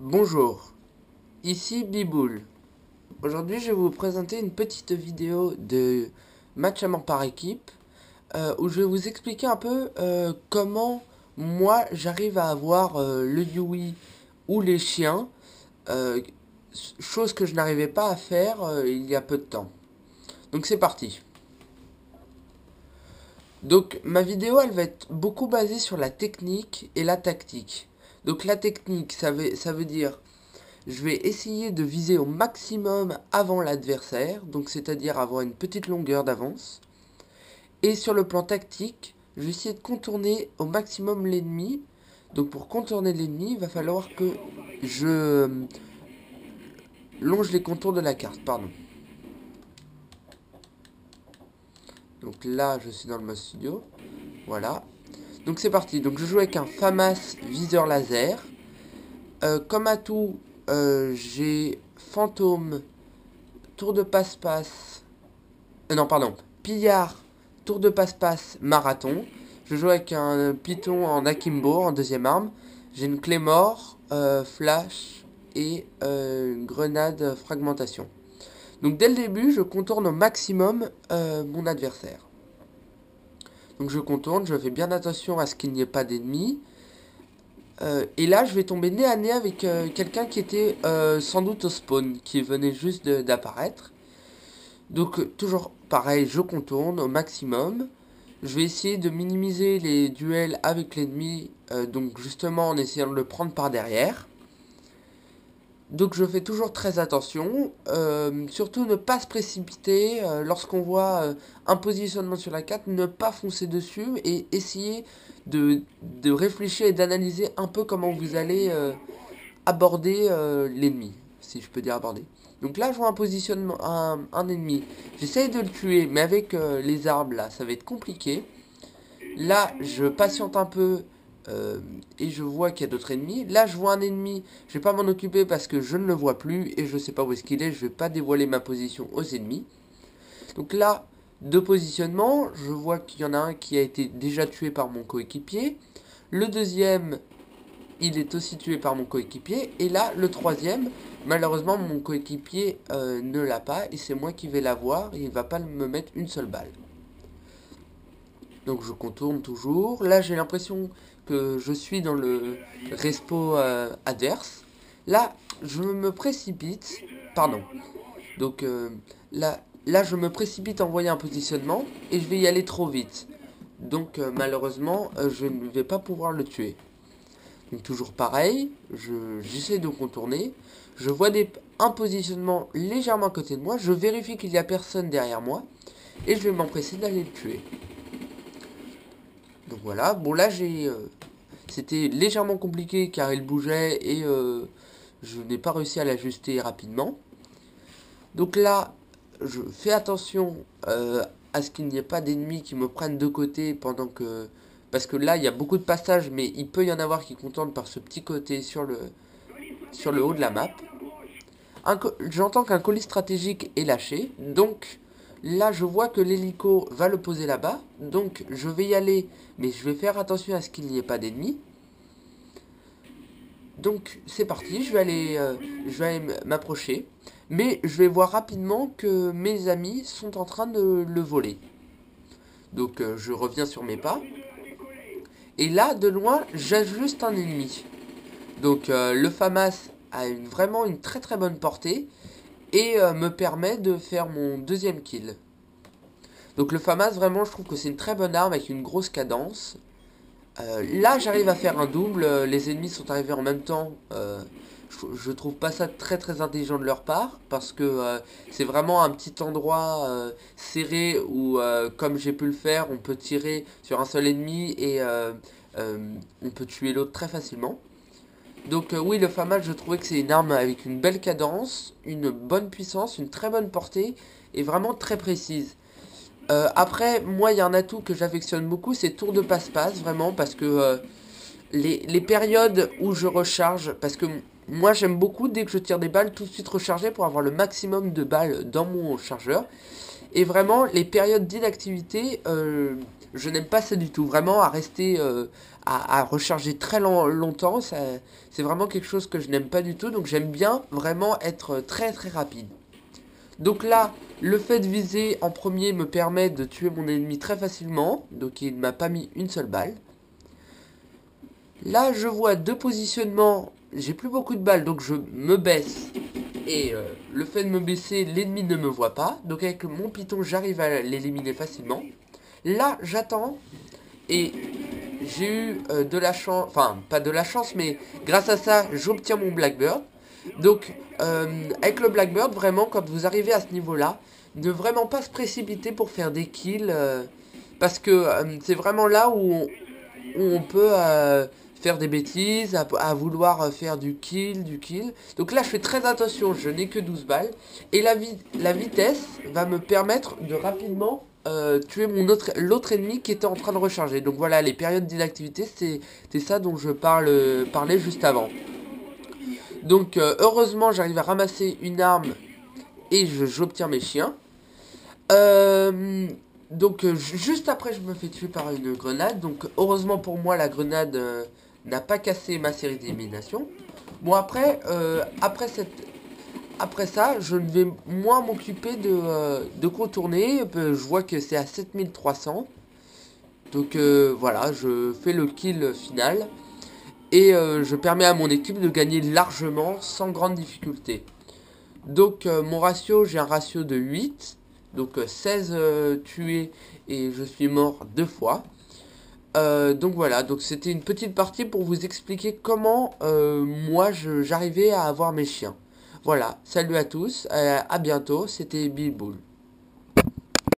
Bonjour, ici Biboul. Aujourd'hui, je vais vous présenter une petite vidéo de match à mort par équipe où je vais vous expliquer un peu comment moi j'arrive à avoir le Yui ou les chiens, euh, chose que je n'arrivais pas à faire il y a peu de temps. Donc c'est parti. Donc ma vidéo elle va être beaucoup basée sur la technique et la tactique. Donc la technique ça veut dire je vais essayer de viser au maximum avant l'adversaire, donc c'est-à-dire avoir une petite longueur d'avance. Et sur le plan tactique, je vais essayer de contourner au maximum l'ennemi. Donc pour contourner l'ennemi, il va falloir que je longe les contours de la carte, pardon. Donc là, je suis dans le mode studio. Voilà. Donc c'est parti. Donc je joue avec un FAMAS viseur laser. Comme atout, j'ai fantôme, tour de passe-passe. Non, pardon. Pillard, tour de passe-passe, marathon. Je joue avec un python en akimbo en deuxième arme. J'ai une clé mort, flash et grenade fragmentation. Donc dès le début, je contourne au maximum mon adversaire. Donc je contourne, je fais bien attention à ce qu'il n'y ait pas d'ennemis. Et là, je vais tomber nez à nez avec quelqu'un qui était sans doute au spawn, qui venait juste d'apparaître. Donc toujours pareil, je contourne au maximum. Je vais essayer de minimiser les duels avec l'ennemi, donc justement en essayant de le prendre par derrière. Donc je fais toujours très attention, surtout ne pas se précipiter lorsqu'on voit un positionnement sur la carte, ne pas foncer dessus et essayer de réfléchir et d'analyser un peu comment vous allez aborder l'ennemi, si je peux dire aborder. Donc là je vois un positionnement, un ennemi, j'essaye de le tuer, mais avec les arbres là, ça va être compliqué. Là je patiente un peu et je vois qu'il y a d'autres ennemis. Là je vois un ennemi, je vais pas m'en occuper parce que je ne le vois plus et je sais pas où est-ce qu'il est, je vais pas dévoiler ma position aux ennemis. Donc là, deux positionnements, je vois qu'il y en a un qui a été déjà tué par mon coéquipier. Le deuxième, il est aussi tué par mon coéquipier. Et là, le troisième, malheureusement, mon coéquipier ne l'a pas. Et c'est moi qui vais l'avoir. Et il ne va pas me mettre une seule balle. Donc je contourne toujours. Là, j'ai l'impression que je suis dans le respo adverse. Là, je me précipite. Pardon. Donc là, je me précipite à envoyer un positionnement. Et je vais y aller trop vite. Donc malheureusement, je ne vais pas pouvoir le tuer. Donc toujours pareil, j'essaie de contourner. Je vois un positionnement légèrement à côté de moi. Je vérifie qu'il n'y a personne derrière moi. Et je vais m'empresser d'aller le tuer. Donc voilà, bon là c'était légèrement compliqué car il bougeait et je n'ai pas réussi à l'ajuster rapidement. Donc là, je fais attention à ce qu'il n'y ait pas d'ennemis qui me prennent de côté pendant que... Parce que là, il y a beaucoup de passages, mais il peut y en avoir qui contournent par ce petit côté sur le haut de la map. J'entends qu'un colis stratégique est lâché, donc là je vois que l'hélico va le poser là-bas, donc je vais y aller, mais je vais faire attention à ce qu'il n'y ait pas d'ennemis. Donc c'est parti, je vais aller m'approcher, mais je vais voir rapidement que mes amis sont en train de le voler. Donc je reviens sur mes pas, et là de loin j'ajuste un ennemi. Donc le FAMAS a vraiment une très très bonne portée, et me permet de faire mon deuxième kill. Donc le FAMAS, vraiment, je trouve que c'est une très bonne arme avec une grosse cadence. Là, j'arrive à faire un double, les ennemis sont arrivés en même temps. Je trouve pas ça très très intelligent de leur part, parce que c'est vraiment un petit endroit serré où, comme j'ai pu le faire, on peut tirer sur un seul ennemi et on peut tuer l'autre très facilement. Donc oui, le FAMAS, je trouvais que c'est une arme avec une belle cadence, une bonne puissance, une très bonne portée et vraiment très précise. Après, moi, il y a un atout que j'affectionne beaucoup, c'est tour de passe-passe, vraiment, parce que les périodes où je recharge, parce que moi, j'aime beaucoup, dès que je tire des balles, tout de suite recharger pour avoir le maximum de balles dans mon chargeur. Et vraiment, les périodes d'inactivité, je n'aime pas ça du tout. Vraiment, à recharger très longtemps. C'est vraiment quelque chose que je n'aime pas du tout. Donc j'aime bien vraiment être très très rapide. Donc là, le fait de viser en premier me permet de tuer mon ennemi très facilement. Donc il ne m'a pas mis une seule balle. Là, je vois deux positionnements. J'ai plus beaucoup de balles, donc je me baisse. Et le fait de me baisser, l'ennemi ne me voit pas. Donc avec mon python, j'arrive à l'éliminer facilement. Là, j'attends. Et j'ai eu de la chance. Enfin, pas de la chance, mais grâce à ça, j'obtiens mon Blackbird. Donc, avec le Blackbird, vraiment, quand vous arrivez à ce niveau-là, ne vraiment pas se précipiter pour faire des kills. Parce que c'est vraiment là où on peut faire des bêtises, à vouloir faire du kill. Donc là, je fais très attention, je n'ai que 12 balles. Et la vitesse va me permettre de rapidement tuer l'autre ennemi qui était en train de recharger. Donc voilà, les périodes d'inactivité, c'est ça dont je parlais juste avant. Donc heureusement, j'arrive à ramasser une arme et j'obtiens mes chiens. Donc juste après je me fais tuer par une grenade. Donc heureusement pour moi la grenade n'a pas cassé ma série d'élimination. Bon après après ça je ne vais moins m'occuper de contourner. Je vois que c'est à 7300. Donc voilà, je fais le kill final. Et je permets à mon équipe de gagner largement sans grande difficulté. Donc mon ratio, j'ai un ratio de 8. Donc 16 tués et je suis mort 2 fois. Donc voilà, donc c'était une petite partie pour vous expliquer comment moi j'arrivais à avoir mes chiens. Voilà, salut à tous, à bientôt, c'était Bill Bull.